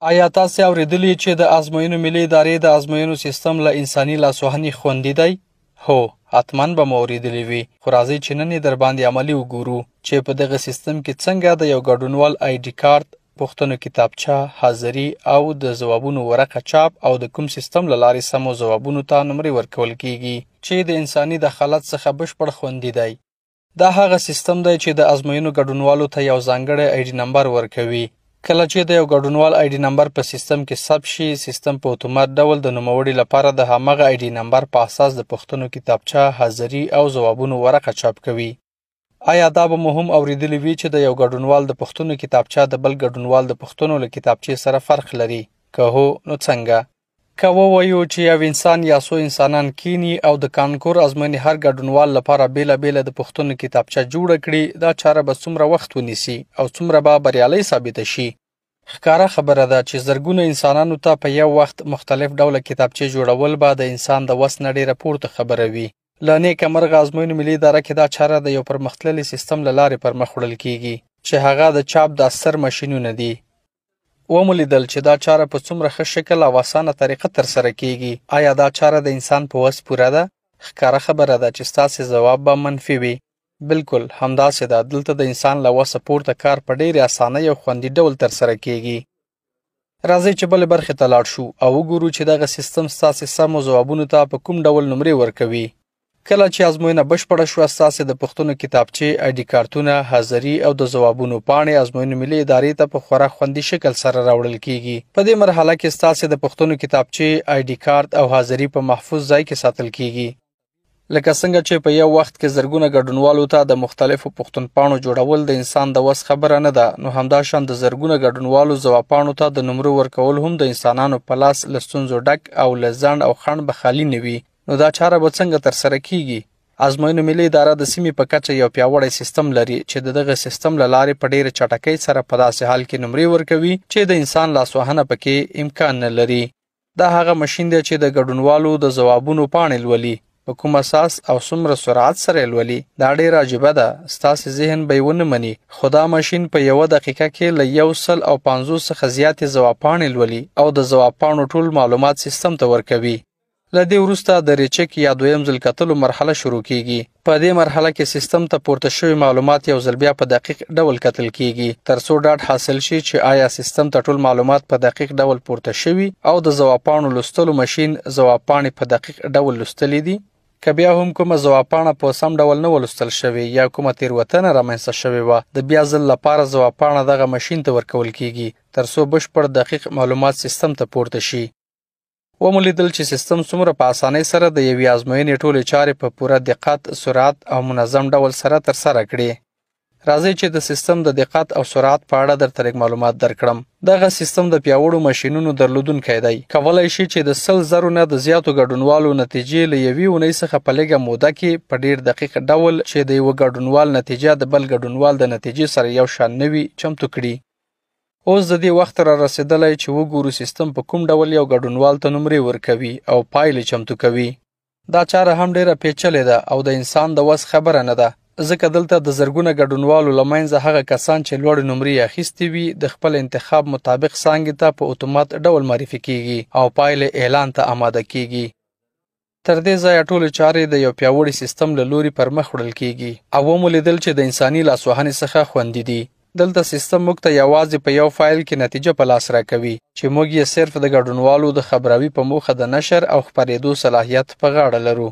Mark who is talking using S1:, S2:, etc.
S1: آیا تاسې اورېدلي چې د ازموینو ملي ادارې د ازموینو سیستم له انساني لاسوهنې خوندي دی؟ هو، حتما به مو اورېدلی وي، خو راځئ چې نن یې درباندې عملي وګورو چې په دغه سیستم کې څنګه د یو ګډونوال آی ډي کارت، پوښتنو کتابچه، حاضري او د ځوابونو ورقه چاپ او د کوم سیستم له لارې سمو ځوابونو ته نمرې ورکول کیږي چې د انساني دخالت څخه بشپړ خوندي دی. دا هغه سیستم دی چې د ازموینو ګډونوالو ته یو ځانګړی آی ډي نمبر ورکوي. کله چې د یو ګډونوال آی ډي نمبر په سیستم کې ثبت شي، سیستم په اتومات ډول د نوموړي لپاره د همغه آی ډي نمبر په اساس د پوښتنو کتابچه، حاضري او ځوابونو ورقه چاپ کوي. آیا دا به مو هم اورېدلی وي چې د یو ګډونوال د پوښتنو کتابچه د بل ګډونوال د پوښتنو له کتابچې سره فرق لري؟ که هو، نو څنګه؟ که ووایو چې یو انسان یا څو انسانان کینی او د کانکور ازموینې هر ګډونوال لپاره بیله د پوښتنو کتابچه جوړه کړي، دا چاره به څومره وخت ونیسي او څومره به بریالۍ ثابته شي؟ ښکاره خبره ده چې زرګونه انسانانو ته په یو وخت مختلف ډوله کتابچې جوړول به د انسان د وس نه ډېره پورته خبره وي. له نیکه مرغه ازموینو ملي اداره کې دا چاره د یو پرمختللي سیستم له لارې پر مخ وړل کیږي چې هغه د چاپ د اثر ماشینونه دي. ومو لیدل چې دا چاره په څومره ښه شکل او اسانه طریقه ترسره کیږي. آیا دا چاره د انسان په وس پوره ده؟ ښکاره خبره ده چې ستاسې ځواب به منفي وي. بالکل همداسې ده، دلته د انسان له وسه پورته کار په ډېرې اسانۍ او خوندي ډول ترسره کیږي. راځئ چې بلې برخې ته لاړ شو او وګورو چې دغه سیستم ستاسې سمو ځوابونو ته په کوم ډول نمرې ورکوي. کله چې ازموینه بشپړه شوه، ستاسې د پوښتنو کتابچې، آی ډي کارتونه، حاضري او د ځوابونو پاڼې ازموینو ملي ادارې ته په خورا خوندي شکل سره راوړل کیږي. په دې مرحله کې ستاسې د پوښتنو کتابچې، آی ډي کارت او حاضري په محفوظ ځای کې ساتل کیږي. لکه څنګه چې په یو وخت کې زرګونه ګډونوالو ته د مختلفو پوښتنپاڼو جوړول د انسان د وس خبره نه ده، نو همداشان د زرګونه ګډونوالو ځوابپاڼو ته د نمرو ورکول هم د انسانانو په لاس له ستونزو ډک او له ځنډ او خنډ به خالي نه وي. نو دا چاره به څنګه ترسره کیږي؟ ازموینو ملي اداره د سیمې په کچه یو پیاوړی سیستم لري چې د دغه سیستم له لارې په ډېره چټکۍ سره په داسې حال کې نمرې ورکوي چې د انسان لاسوهنه پکې امکان نه لري. دا هغه ماشین دی چې د ګډونوالو د ځوابونو پاڼې لولي، په کوم اساس او څومره سرعت سره یې لولي. دا ډېره عجیبه ده، ستاسې ذهن به یې ونه مني، خو دا ماشین په یوه دقیقه کې له 150 څخه زیاتې ځوابپاڼې لولي او د ځوابپاڼو ټول معلومات سیستم ته ورکوي. له دې وروسته د ریچک یا دویم ځل کتلو مرحله شروع کیږي. په دې مرحله کې سیستم ته پورته شوي معلومات یو ځل بیا په دقیق ډول کتل کیږي تر څو ډاډ حاصل شي چې آیا سیستم ته ټول معلومات په دقیق ډول پورته شوي او د ځوابپاڼو لوستلو ماشین ځوابپاڼې په دقیق ډول لوستلې دي. که بیا هم کومه ځوابپاڼه په سم ډول نه ولوستل شوې یا کومه تېروتنه رامنځته شوې وه، د بیا ځل لپاره ځوابپاڼه دغه ماشین ته ورکول کیږي تر څو بشپړ دقیق معلومات سیستم ته پورته شي. ومو لیدل چې سیستم څومره په اسانۍ سره د یوې ازموینې ټولې چارې په پوره دقت، سرعت او منظم ډول سره ترسره کړي. راځئ چې د سیستم د دقت او سرعت په اړه درته لږ معلومات درکړم. دغه سیستم د پیاوړو ماشینونو درلودونکی دی. کولی شي چې د 100,000 نه د زیاتو ګډونوالو نتیجې له یوې اونۍ څخه په لږه موده کې په ډېر دقیق ډول چې د یوه ګډونوال نتیجه د بل ګډونوال د نتیجې سره یو شان نه وي چمتو کړي. اوس د دې وخت را رسېدلی چې وګورو سیستم په کوم ډول یو ګډونوال ته نمرې ورکوي او پایلې چمتو کوي. دا چاره هم ډېره پیچلې ده او د انسان د وس خبره نه ده، ځکه دلته د زرګونه ګډونوالو له منځه هغه کسان چې لوړې نمرې اخیستې وي د خپل انتخاب مطابق څانګې ته په اتومات ډول معرفي کیږي او پایلې اعلان ته آماده کیږي. تر دې ځایه ټولې چارې د یو پیاوړي سیستم له لوري پر مخ وړل کیږي او ومو لیدل چې د انساني لاسوهنې څخه خوندي دي. دلته سیستم موږ ته یوازې په یو فایل کې نتیجه په لاس راکوي چې موږ یې صرف د ګډونوالو د خبراوي په موخه د نشر او خپرېدو صلاحیت په غاړه لرو.